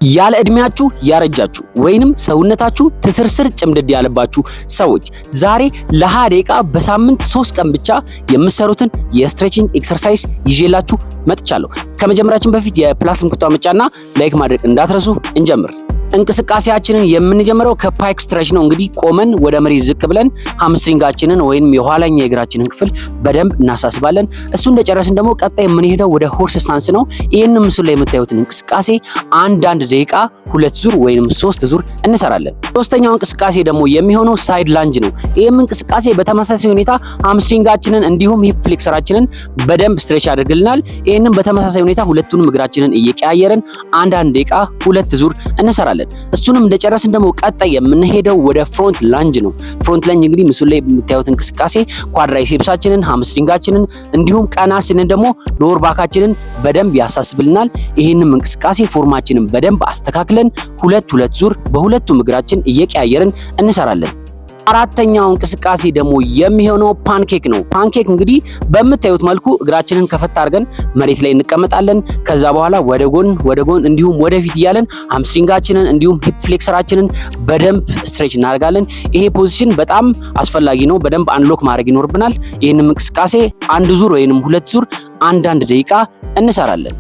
ያለ እድሜያችሁ ያረጃችሁ ወይንም ሰውነታችሁ ትስርስር ጭምድድ ያለባችሁ ሰዎች ዛሬ ለ20 ደቂቃ በሳምንት 3 ቀን ብቻ የምትሰሩትን የስትሬቺንግ ኤክሰርሳይዝ ይዤላችሁ መጥቻለሁ። ከመጀመራችን በፊት የፕላስ ምልክቷን መጫንና ላይክ ማድረግ እንዳትረሱ። እንጀምር። እንቅስቃሴያችንን የምንጀምረው ከፓይክ ስትሬች ነው። እንግዲህ ቆመን ወደ መሬት ዝቅ ብለን ሃምስትሪንጋችንን ወይንም የኋላኛ የእግራችንን ክፍል በደንብ እናሳስባለን። እሱ እንደጨረስን ደግሞ ቀጣይ የምንሄደው ወደ ሆርስ ስታንስ ነው። ይሄንን ምስሉ ላይ የምታዩትን እንቅስቃሴ አንድ ደቂቃ 2 ዙር ወይንም 3 ዙር እንሰራለን። ሶስተኛው እንቅስቃሴ ደግሞ የሚሆነው ሳይድ ላንጅ ነው። ይሄም እንቅስቃሴ በተመሳሳይ ሁኔታ ሃምስትሪንጋችንን እንዲሁም ሂፕ ፍሌክሰራችንን በደንብ ስትሬች ያደርግልናል። ይሄንን በተመሳሳይ ሁኔታ ሁለቱንም እግራችንን እየቀያየርን አንድ ደቂቃ 2 ዙር እንሰራለን። እሱንም እንደጨረስን ደግሞ ቀጣይ የምንሄደው ወደ ፍሮንት ላንጅ ነው። ፍሮንት ላንጅ እንግዲህ ምስሉ ላይ የምታዩት እንቅስቃሴ ኳድራይሴፕሳችንን ሃምስትሪንጋችንን እንዲሁም ቀና ስንን ደግሞ ሎወር ባካችንን በደንብ ያሳስብልናል። ይህንም እንቅስቃሴ ፎርማችንን በደንብ አስተካክለን 2 ዙር በሁለቱም እግራችን እየቀያየርን እንሰራለን። አራተኛው እንቅስቃሴ ደግሞ የሚሆነው ፓንኬክ ነው። ፓንኬክ እንግዲህ በምታዩት መልኩ እግራችንን ከፈት አድርገን መሬት ላይ እንቀመጣለን። ከዛ በኋላ ወደ ጎን እንዲሁም ወደፊት እያለን ሃምስትሪንጋችንን እንዲሁም ሂፕ ፍሌክሰራችንን በደንብ ስትሬች እናደርጋለን። ይሄ ፖዚሽን በጣም አስፈላጊ ነው። በደንብ አንሎክ ማድረግ ይኖርብናል። ይህንም እንቅስቃሴ 1 ዙር ወይንም 2 ዙር አንድ ደቂቃ እንሰራለን።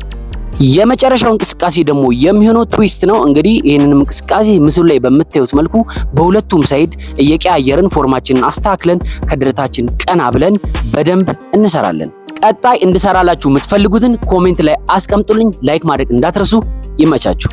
የመጨረሻው እንቅስቃሴ ደግሞ የሚሆነው ትዊስት ነው። እንግዲህ ይህንን እንቅስቃሴ ምስሉ ላይ በምታዩት መልኩ በሁለቱም ሳይድ እየቀያየርን ፎርማችንን አስተካክለን ከደረታችን ቀና ብለን በደንብ እንሰራለን። ቀጣይ እንድሰራላችሁ የምትፈልጉትን ኮሜንት ላይ አስቀምጡልኝ። ላይክ ማድረግ እንዳትረሱ። ይመቻችሁ።